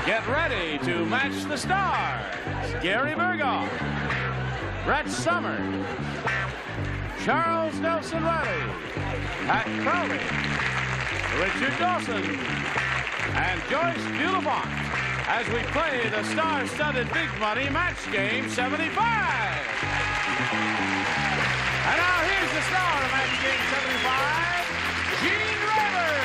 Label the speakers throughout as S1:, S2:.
S1: Get ready to match the stars. Gary Burghoff, Brett Summers, Charles Nelson Reilly, Pat Crowley, Richard Dawson, and Joyce Bulifant as we play the star-studded big money match game 75. And now here's the star of match game 75, Gene Rivers.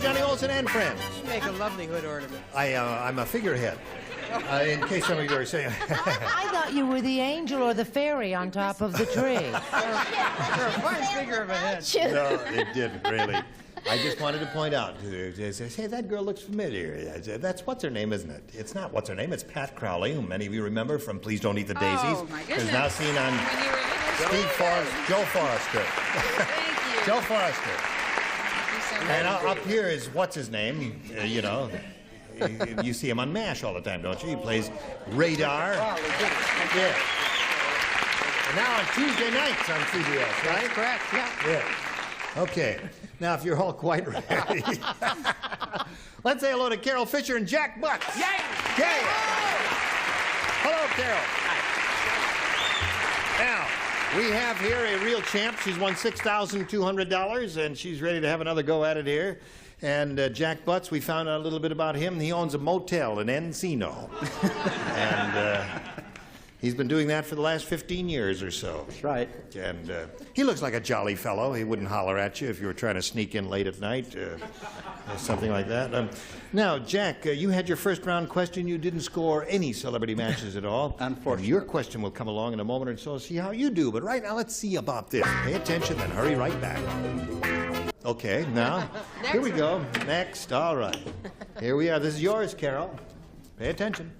S2: Johnny Olsen and friends.
S3: You make a lovely hood ornament.
S2: I'm a figurehead. In case some of you are saying.
S4: I thought you were the angel or the fairy on top of the tree.
S3: You're a fine figure of a head.
S2: No, it didn't really. I just wanted to point out, say, that girl looks familiar. That's what's her name, isn't it? It's not what's her name. It's Pat Crowley, who many of you remember from Please Don't Eat the Daisies.
S5: Oh, my goodness.
S2: Who's now seen on Joe Forrester.
S5: Thank you.
S2: Joe Forrester.
S5: Thank you so much.
S2: And up here is what's his name, you know. You see him on MASH all the time, don't you? He plays Radar.
S3: Oh, we did it.
S2: Yeah. And now on Tuesday nights on CBS, right?
S3: That's correct, yeah.
S2: Yeah. Okay. Now, if you're all quite ready, let's say hello to Carol Fisher and Jack Butts.
S1: Yay!
S2: Yay! Hello, Carol. Now, we have here a real champ. She's won $6,200, and she's ready to have another go at it here. And Jack Butts, we found out a little bit about him. He owns a motel in Encino. And he's been doing that for the last 15 years or so.
S3: That's right.
S2: And he looks like a jolly fellow. He wouldn't holler at you if you were trying to sneak in late at night, or something like that. Now, Jack, you had your first round question. You didn't score any celebrity matches at all.
S3: Unfortunately.
S2: Your question will come along in a moment or so, see how you do. But right now, let's see about this. Pay attention, then hurry right back. Okay, now, here we go. Next, all right. Here we are. This is yours, Carol. Pay attention.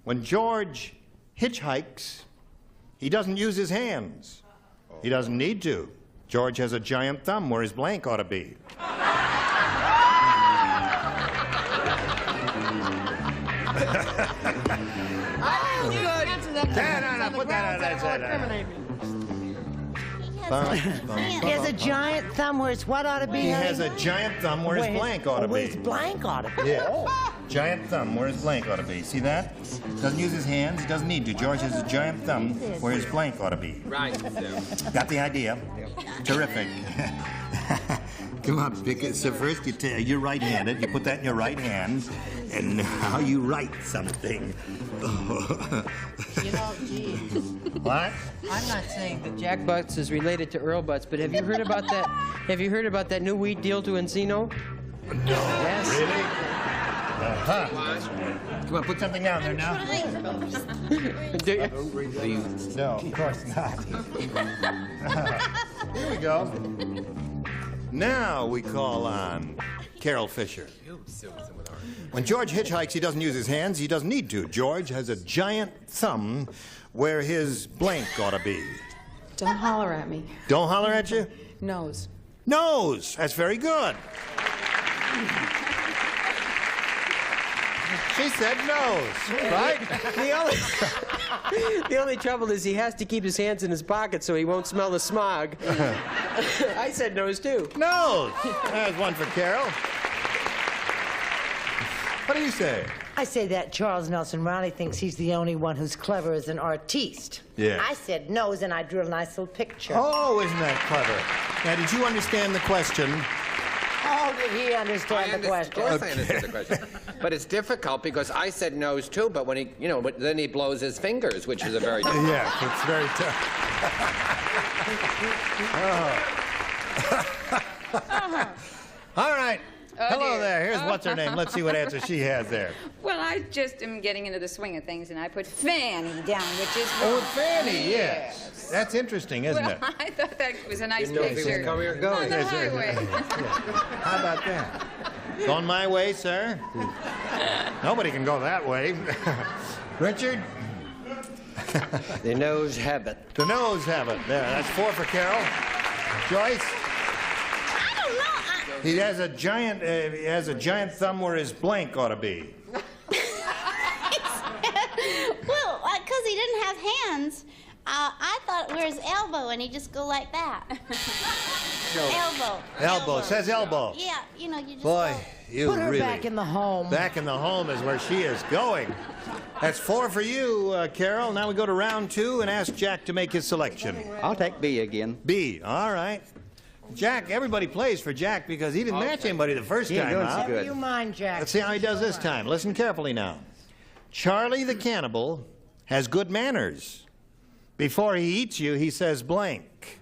S2: When George hitchhikes, he doesn't use his hands. He doesn't need to. George has a giant thumb where his blank ought to be. No, put that on.
S4: He has a giant thumb where his what ought to be?
S2: He has a giant thumb where his blank ought to be.
S4: Where his blank ought to be.
S2: Yeah. Giant thumb where his blank ought to be. See that? Doesn't use his hands. He doesn't need to. George has a giant thumb where his blank ought to be.
S6: Right.
S2: Got the idea? Terrific. Come on, pick it. So first you're right-handed. You put that in your right hand, and now you write something.
S3: You know, gee,
S2: What?
S3: I'm not saying that Jack Butts is related to Earl Butts, but have you heard about that? Have you heard about that new wheat deal to Encino?
S2: No.
S3: Yes.
S2: Really? Come on, put something down there now.
S3: Do you?
S2: No, of course not. Here we go. Now we call on Carol Fisher. When George hitchhikes, he doesn't use his hands. He doesn't need to. George has a giant thumb where his blank ought to be.
S5: Don't holler at me.
S2: Don't holler at you?
S5: Nose.
S2: Nose. That's very good. She said nose, right?
S3: The only trouble is he has to keep his hands in his pocket so he won't smell the smog. I said nose, too.
S2: Nose. There's one for Carol. What do you say?
S4: I say that Charles Nelson Reilly thinks he's the only one who's clever as an artiste.
S2: Yeah.
S4: I said nose, and I drew a nice little picture.
S2: Oh, isn't that clever? Now, did you understand the question?
S4: Oh, did he understand the question?
S6: Of course I understand the question. But it's difficult because I said nose too, but when he, but then he blows his fingers, which is a very difficult.
S2: Yeah, it's very tough. All right.
S5: Oh,
S2: Hello
S5: dear.
S2: there. Here's what's her name. Let's see what answer she has there.
S5: Well, I just am getting into the swing of things, and I put Fanny down, which is...
S2: Oh, Fanny, yes. That's interesting, isn't
S5: Well,
S2: it?
S5: I thought that was a nice
S6: Didn't know if he was
S5: picture.
S6: coming or going.
S5: On the highway.
S2: How about that? Going my way, sir? Nobody can go that way. Richard?
S3: The nose habit.
S2: The nose habit. There, that's 4 for Carol. Joyce?
S4: I don't know.
S2: He has a giant thumb where his blank ought to be.
S7: Well, because he didn't have hands, I thought where his elbow, and he just go like that. Elbow.
S2: Elbow. It says elbow.
S7: Yeah, you know, you just
S2: Boy,
S7: go.
S2: you
S4: Put her
S2: really...
S4: back in the home.
S2: Back in the home is where she is going. That's 4 for you, Carol. Now we go to round 2 and ask Jack to make his selection.
S8: I'll take B again.
S2: B. All right. Jack, everybody plays for Jack because he didn't match anybody the first time
S8: doing
S2: out.
S8: so good.
S4: Never you mind, Jack.
S2: Let's see how he does this time. Listen carefully now. Charlie the cannibal has good manners. Before he eats you, he says blank.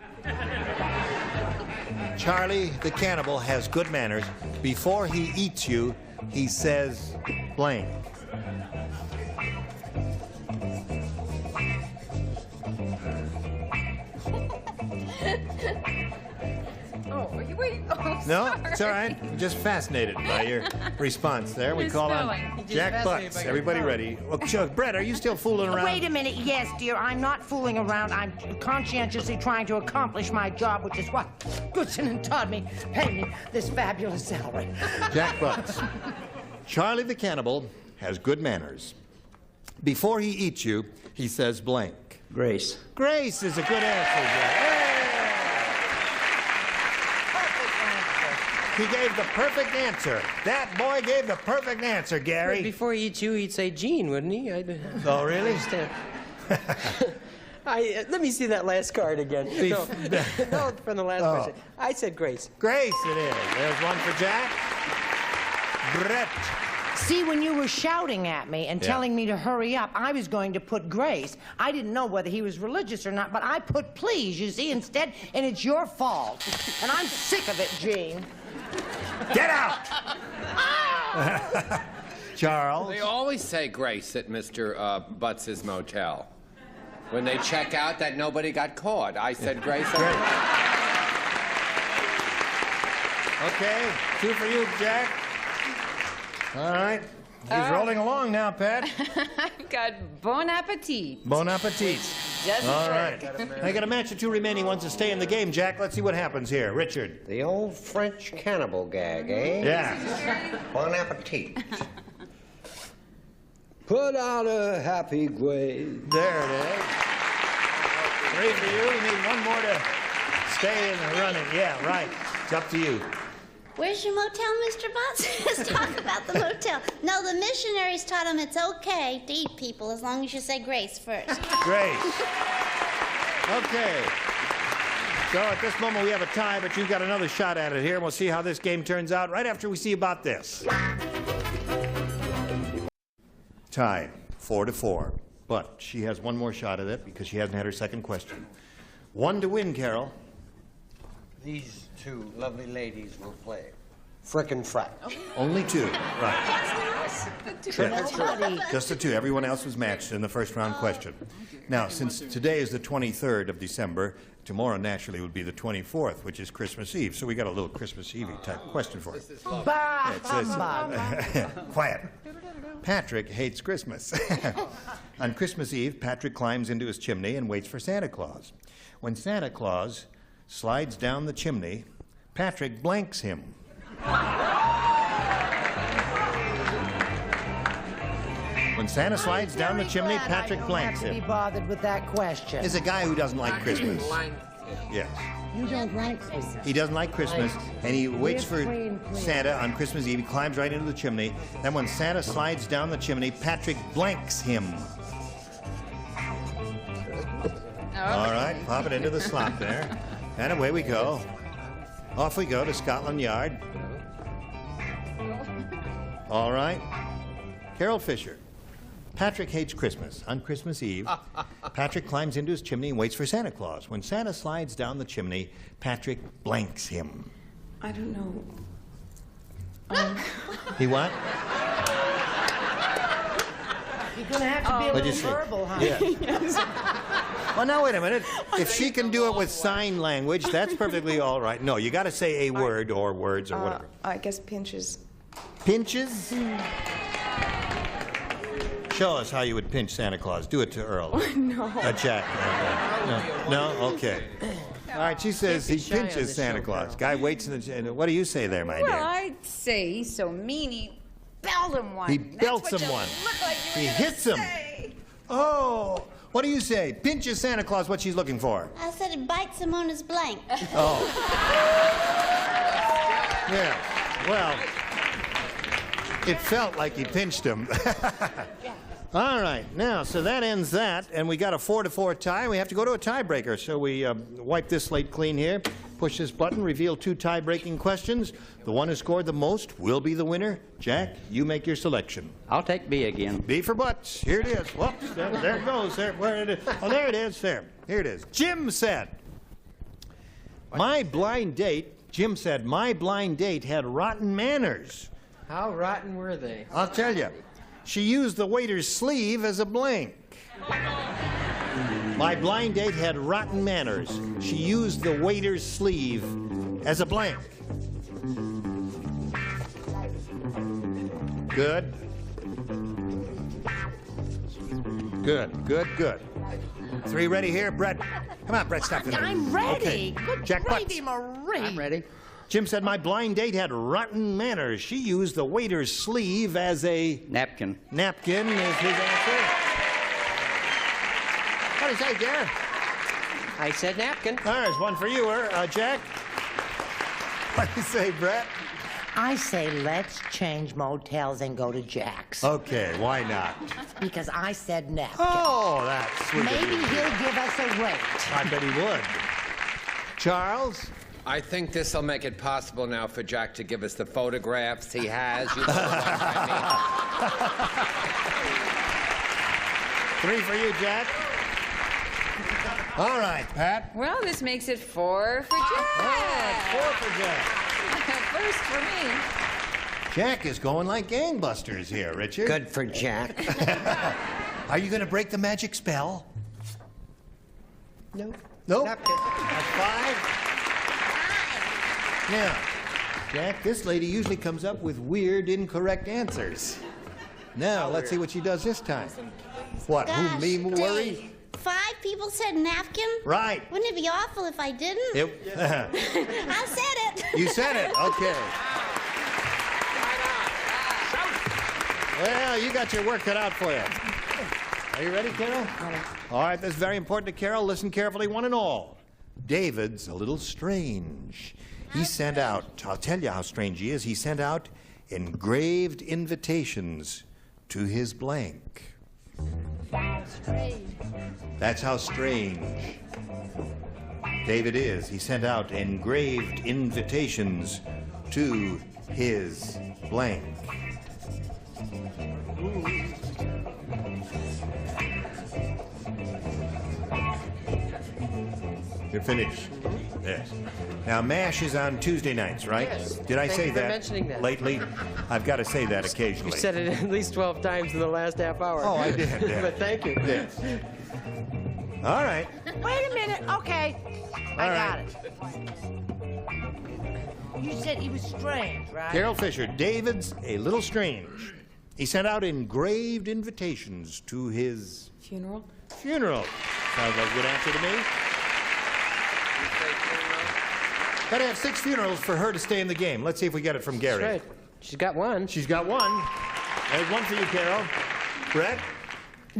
S2: Charlie the cannibal has good manners. Before he eats you, he says blank.
S5: Oh, are you waiting? Oh,
S2: No,
S5: sorry.
S2: it's all right. I'm just fascinated by your response there. We
S5: You're
S2: call on
S5: spelling.
S3: Just
S2: Jack
S3: fascinated
S2: Butts.
S3: by your
S2: Everybody
S3: spelling.
S2: ready? Well, Chuck, Brett, are you still fooling around?
S4: Wait a minute. Yes, dear, I'm not fooling around. I'm conscientiously trying to accomplish my job, which is what Goodson and Todd pay me this fabulous salary.
S2: Jack Butts. Charlie the cannibal has good manners. Before he eats you, he says blank.
S8: Grace.
S2: Grace is a good answer, Jack. He gave the perfect answer. That boy gave the perfect answer, Gary.
S3: Before he eats you, he'd say Gene, wouldn't he?
S2: Oh, really?
S3: Understand. Let me see that last card again. No, no, from the last question. I said Grace.
S2: Grace it is. There's one for Jack. Brett.
S4: See, when you were shouting at me and
S2: Yeah.
S4: telling me to hurry up, I was going to put Grace. I didn't know whether he was religious or not, but I put please, you see, instead, and it's your fault. And I'm sick of it, Gene.
S2: Get out! Charles.
S6: They always say grace at Mr. Butts' motel. When they check out that nobody got caught. I said grace.
S2: Okay, 2 for you, Jack. All right. He's rolling along now, Pat.
S5: I've got bon appetit.
S2: Bon appetit.
S5: Doesn't
S2: All
S5: work.
S2: right. I got to match the 2 remaining ones to stay in the game, Jack. Let's see what happens here. Richard.
S9: The old French cannibal gag, eh?
S2: Yeah.
S9: Bon appetit.
S8: Put out a happy grave.
S2: There it is. 3 for you. You need 1 more to stay in the running. Yeah, right. It's up to you.
S7: Where's your motel, Mr. Butts? Let's talk about the motel. No, the missionaries taught him it's okay to eat people as long as you say grace first.
S2: Grace. Okay. So at this moment we have a tie, but you've got another shot at it here, and we'll see how this game turns out right after we see about this. Tie, 4-4. But she has 1 more shot at it because she hasn't had her second question. 1 to win, Carol.
S9: These 2 lovely ladies will play. Frickin' frack.
S2: Only 2. Right. Yeah. Just the 2. Everyone else was matched in the first round question. Now, since today is the 23rd of December, tomorrow naturally would be the 24th, which is Christmas Eve. So we got a little Christmas Eve type question for you.
S4: Bah,
S2: It says-
S4: humbug.
S2: Quiet. Patrick hates Christmas. On Christmas Eve, Patrick climbs into his chimney and waits for Santa Claus. When Santa Claus slides down the chimney, Patrick blanks him. When Santa slides down the chimney, Patrick blanks
S4: I don't have to
S2: him.
S4: be bothered with that question.
S2: Is a guy who doesn't like Christmas. Yes.
S4: You don't like Christmas.
S2: He doesn't like Christmas, and he waits for
S4: clean.
S2: Santa on Christmas Eve. He climbs right into the chimney. Then when Santa slides down the chimney, Patrick blanks him. All right, pop it into the slot there. And away we go. Off we go to Scotland Yard. All right. Carol Fisher. Patrick hates Christmas. On Christmas Eve, Patrick climbs into his chimney and waits for Santa Claus. When Santa slides down the chimney, Patrick blanks him.
S10: I don't know.
S2: He what?
S4: You're going to have to be a
S2: What'd you
S4: little
S2: say?
S4: verbal, huh?
S2: Well, now, wait a minute. If she can do it with sign language, that's perfectly all right. No, you got to say a word or words or whatever.
S10: I guess pinches.
S2: Pinches? Show us how you would pinch Santa Claus. Do it to Earl.
S10: No.
S2: Jack. No? Okay. All right, she says he
S3: Can't be shy on
S2: pinches
S3: this
S2: Santa
S3: show,
S2: Claus.
S3: Carol.
S2: Guy waits in the... and what do you say there, my
S5: Well,
S2: dear?
S5: I'd say he's so mean he belled him one.
S2: He
S5: That's
S2: belts
S5: what
S2: him
S5: you
S2: one.
S5: Look like you were
S2: He
S5: gonna
S2: hits him.
S5: say.
S2: Oh, what do you say? Pinches Santa Claus, what she's looking for?
S7: I said it bites him on his blank.
S2: Oh. Yeah, well, it felt like he pinched him. All right, now, so that ends that, and we got a 4-4 tie. We have to go to a tiebreaker, so we wipe this slate clean here, push this button, reveal 2 tie-breaking questions. The one who scored the most will be the winner. Jack, you make your selection.
S8: I'll take B again.
S2: B for butts. Here it is. Whoops, there it goes. There, where it is. Oh, there it is. There. Here it is. Jim said, my blind date had rotten manners.
S3: How rotten were they?
S2: I'll tell you. She used the waiter's sleeve as a blank. My blind date had rotten manners. She used the waiter's sleeve as a blank. Good. Good. 3 ready here, Brett? Come on, Brett, stop it.
S4: I'm ready.
S2: Okay.
S4: Good
S2: Jack
S4: gravy,
S2: Butts.
S4: Marie.
S3: I'm ready.
S2: Jim said my blind date had rotten manners. She used the waiter's sleeve as a
S8: Napkin.
S2: napkin is his answer. What do you say, dear?
S3: I said napkin.
S2: There's one for you, Jack. What do you say, Brett?
S4: I say let's change motels and go to Jack's.
S2: Okay, why not?
S4: Because I said napkin.
S2: Oh, that's sweet.
S4: Maybe he'll give us a rate.
S2: I bet he would. Charles?
S6: I think this will make it possible now for Jack to give us the photographs he has. You know what I mean.
S2: 3 for you, Jack. All right, Pat.
S5: Well, this makes it 4 for Jack.
S2: Oh, it's 4 for Jack.
S5: First for me.
S2: Jack is going like gangbusters here, Richard.
S9: Good for Jack.
S2: Are you going to break the magic spell?
S3: No.
S2: Nope.
S3: Napkin.
S2: That's 5. Now, Jack, this lady usually comes up with weird, incorrect answers. Now, let's see what she does this time. What, who,
S7: Gosh,
S2: me,
S7: dang.
S2: worry?
S7: 5 people said napkin?
S2: Right.
S7: Wouldn't it be awful if I didn't? I said it.
S2: You said it. Okay. Well, you got your work cut out for you. Are you ready, Carol? All right, this is very important to Carol. Listen carefully, one and all. David's a little strange. He sent out, I'll tell you how strange he is, he sent out engraved invitations to his blank. That's how strange David is. He sent out engraved invitations to his blank. You're finished. Yes. Now, MASH is on Tuesday nights, right?
S3: Yes.
S2: Did I
S3: Thank
S2: say
S3: you for
S2: that
S3: mentioning that.
S2: lately? I've got to say that
S3: You
S2: occasionally.
S3: said it at least 12 times in the last half hour.
S2: Oh, I did. Yeah.
S3: But thank you.
S2: Yes. All right.
S4: Wait a minute. Okay. I
S2: All
S4: got
S2: right.
S4: it. You said he was strange, right?
S2: Carol Fisher, David's a little strange. He sent out engraved invitations to his
S10: Funeral?
S2: funeral. Sounds like a good answer to me. Got to have 6 funerals for her to stay in the game. Let's see if we get it from Gary.
S3: That's right. She's got one.
S2: She's got 1. There's 1 for you, Carol. Brett?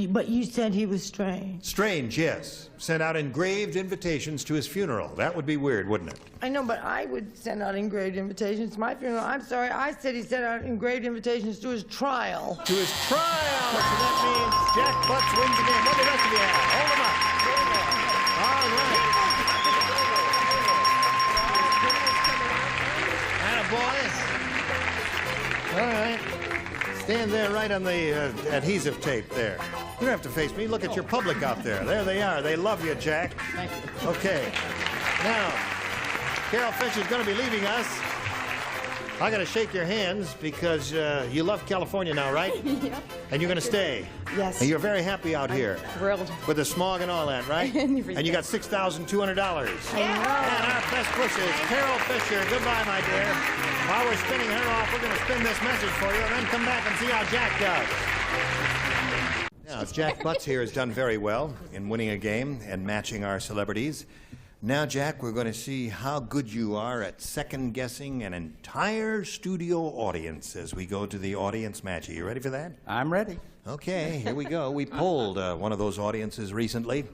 S4: But you said he was strange.
S2: Strange, yes. Sent out engraved invitations to his funeral. That would be weird, wouldn't it?
S4: I know, but I would send out engraved invitations to my funeral. I'm sorry, I said he sent out engraved invitations to his trial.
S2: To his trial. So that means Jack Butts wins the game. What do the rest of you have? Hold them up. All right. Atta boy. All right. Stand there right on the adhesive tape there. You don't have to face me. Look at your public out there. There they are. They love you, Jack.
S4: Thank you.
S2: Okay. Now, Carol Fisher's going to be leaving us. I got to shake your hands because you love California now, right?
S10: Yep.
S2: And you're going to stay.
S10: Yes.
S2: And you're very happy out here.
S10: Thrilled.
S2: With the smog and all that, right?
S10: And everything.
S2: And you got $6,200. And our best wishes, Carol Fisher. Goodbye, my dear. While we're spinning her off, we're going to spin this message for you and then come back and see how Jack does. Now, Jack Butts here has done very well in winning a game and matching our celebrities. Now, Jack, we're going to see how good you are at second-guessing an entire studio audience as we go to the audience match. Are you ready for that?
S8: I'm ready.
S2: Okay, here we go. We polled one of those audiences recently,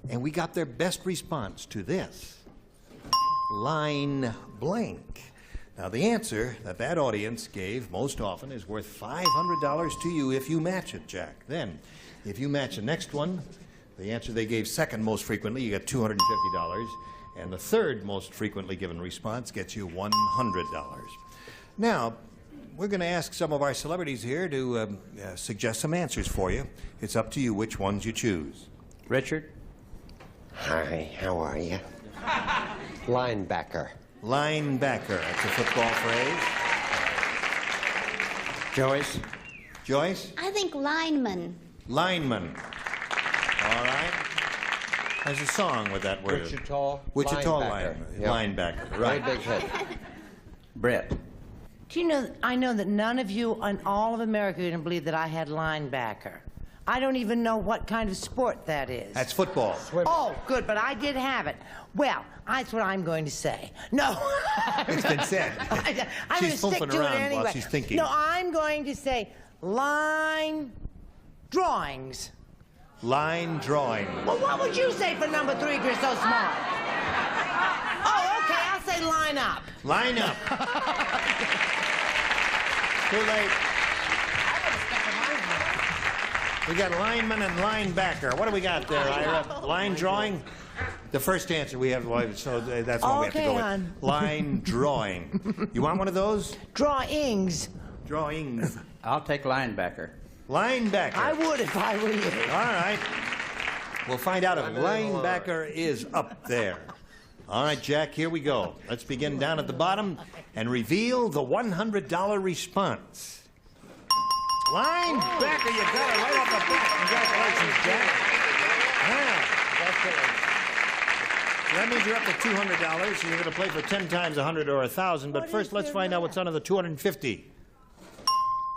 S2: and we got their best response to this. Line blank. Now, the answer that audience gave most often is worth $500 to you if you match it, Jack. Then, if you match the next one, the answer they gave second most frequently, you get $250. And the third most frequently given response gets you $100. Now, we're going to ask some of our celebrities here to suggest some answers for you. It's up to you which ones you choose.
S8: Richard?
S6: Hi, how are you? Linebacker.
S2: Linebacker. That's a football phrase.
S8: Joyce?
S2: Joyce?
S7: I think lineman.
S2: Lineman. All right. There's a song with that word.
S6: Wichita.
S2: Wichita
S6: linebacker.
S2: linebacker.
S6: Very
S2: Right.
S6: big head.
S8: Brett?
S4: Do you know, I know that none of you in all of America are going to believe that I had linebacker. I don't even know what kind of sport that is.
S2: That's football.
S4: Oh, good, but I did have it. Well, that's what I'm going to say. No.
S2: It's been said.
S4: I'm
S2: She's
S4: going to stick
S2: flipping
S4: to it
S2: around
S4: anyway.
S2: while she's thinking.
S4: No, I'm going to say line drawings.
S2: Line drawing.
S4: Well, what would you say for number 3 if you're so smart? Oh, okay, I'll say line up.
S2: Line up. Too late. We got lineman and linebacker. What do we got there, Ira? Line drawing? The first answer we have, so that's what we have to go
S4: hon.
S2: with. Line drawing. You want one of those?
S4: Drawings.
S2: Drawings.
S8: I'll take linebacker.
S2: Linebacker.
S4: I would if I were you.
S2: All right. We'll find out if linebacker is up there. All right, Jack, here we go. Let's begin down at the bottom and reveal the $100 response. Linebacker, you got it right off the bat. Congratulations, Jack. Now, that means you're up to $200, so you're going to play for 10 times 100 or 1,000. But first, let's find out what's under the 250.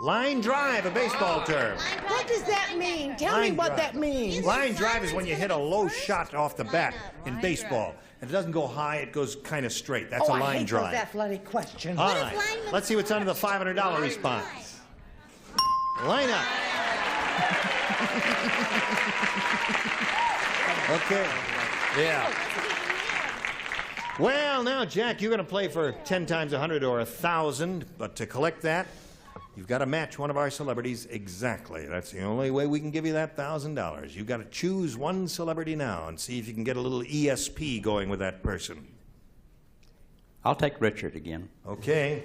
S2: Line drive, a baseball term.
S4: What does that mean? Tell me what that means.
S2: Line drive is when you hit a low shot off the bat in baseball. And it doesn't go high, it goes kind of straight. That's a line
S4: I hate
S2: drive.
S4: those athletic questions.
S2: All right, let's see what's under the $500 response. Line up. Okay. Yeah. Well, now, Jack, you're going to play for 10 times 100 or 1,000, but to collect that, you've got to match one of our celebrities exactly. That's the only way we can give you that $1,000. You've got to choose one celebrity now and see if you can get a little ESP going with that person.
S8: I'll take Richard again.
S2: Okay.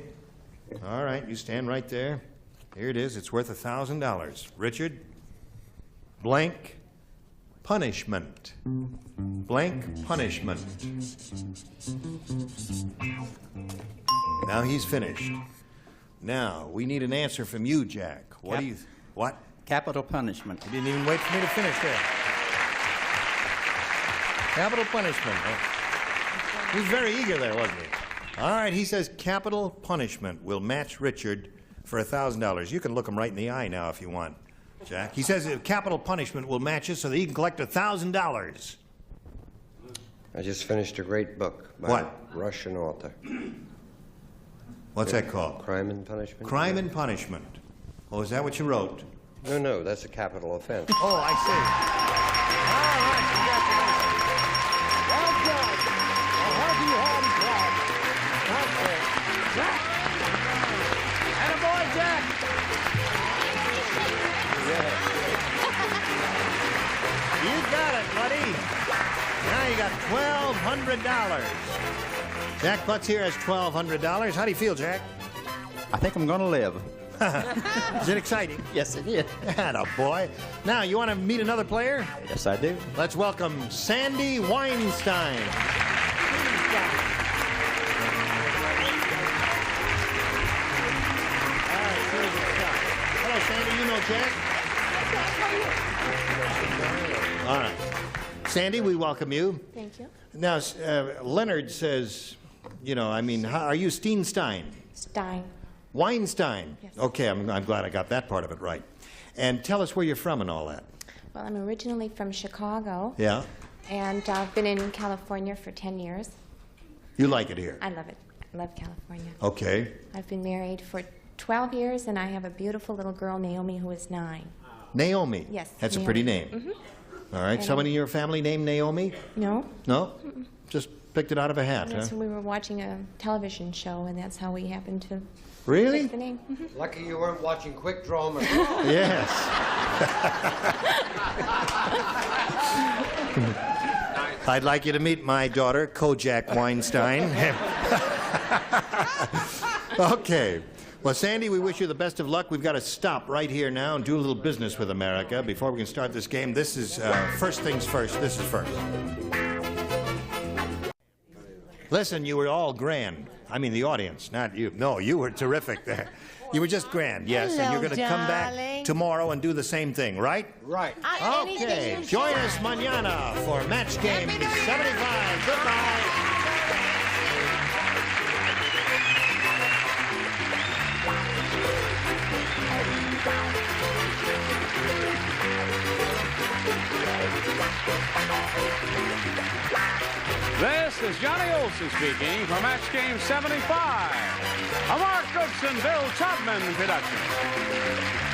S2: All right, you stand right there. Here it is. It's worth $1,000. Richard, blank punishment. Blank punishment. Now he's finished. Now, we need an answer from you, Jack. What do you... What?
S8: Capital punishment.
S2: You didn't even wait for me to finish there. Capital punishment. He was very eager there, wasn't he? All right, he says capital punishment will match Richard for $1,000. You can look him right in the eye now if you want, Jack. He says capital punishment will match us so that he can collect $1,000.
S11: I just finished a great book by a Russian author.
S2: What's that called?
S11: Crime and Punishment.
S2: Crime and Punishment. Oh, is that what you wrote?
S11: No, that's a capital offense.
S2: Oh, I see. All right, congratulations. Well done. A hearty, hearty clap. That's it. Jack. Attaboy, Jack. You got it, buddy. Now you got $1,200. Jack Butts here has $1,200. How do you feel, Jack?
S8: I think I'm going to live.
S2: Is it exciting?
S8: Yes, it is.
S2: Attaboy. Now, you want to meet another player?
S8: Yes, I do.
S2: Let's welcome Sandy Weinstein. Hello, Sandy. You know Jack? All right. Sandy, we welcome you.
S10: Thank you.
S2: Now, Leonard says, you know, I mean, are you Steenstein?
S10: Stein.
S2: Weinstein?
S10: Yes.
S2: Okay, I'm glad I got that part of it right. And tell us where you're from and all that.
S10: Well, I'm originally from Chicago.
S2: Yeah?
S12: And I've been in California for 10 years.
S2: You like it here?
S12: I love it. I love California.
S2: Okay.
S12: I've been married for 12 years, and I have a beautiful little girl, Naomi, who is 9.
S2: Naomi?
S12: Yes.
S2: That's a
S12: Naomi.
S2: pretty name.
S12: Mm-hmm.
S2: All right.
S12: And
S2: Somebody in your family named Naomi?
S12: No.
S2: No? Just picked it out of a hat,
S12: That's
S2: huh?
S12: when we were watching a television show, and that's how we happened to
S2: Really?
S12: pick the name. Mm-hmm.
S11: Lucky you weren't watching Quick Draw McGraw.
S2: Yes. I'd like you to meet my daughter, Kojak Weinstein. Okay. Well, Sandy, we wish you the best of luck. We've got to stop right here now and do a little business with America before we can start this game. This is first things first. This is first. Listen, you were all grand. I mean, the audience, not you. No, you were terrific there. You were just grand, yes.
S4: Hello,
S2: and you're going to come back
S4: darling.
S2: tomorrow and do the same thing, right?
S11: Right.
S2: Okay. Join us mañana for match game 75. Goodbye.
S1: This is Johnny Olson speaking for Match Game 75, a Mark Goodson, Bill Tubman production.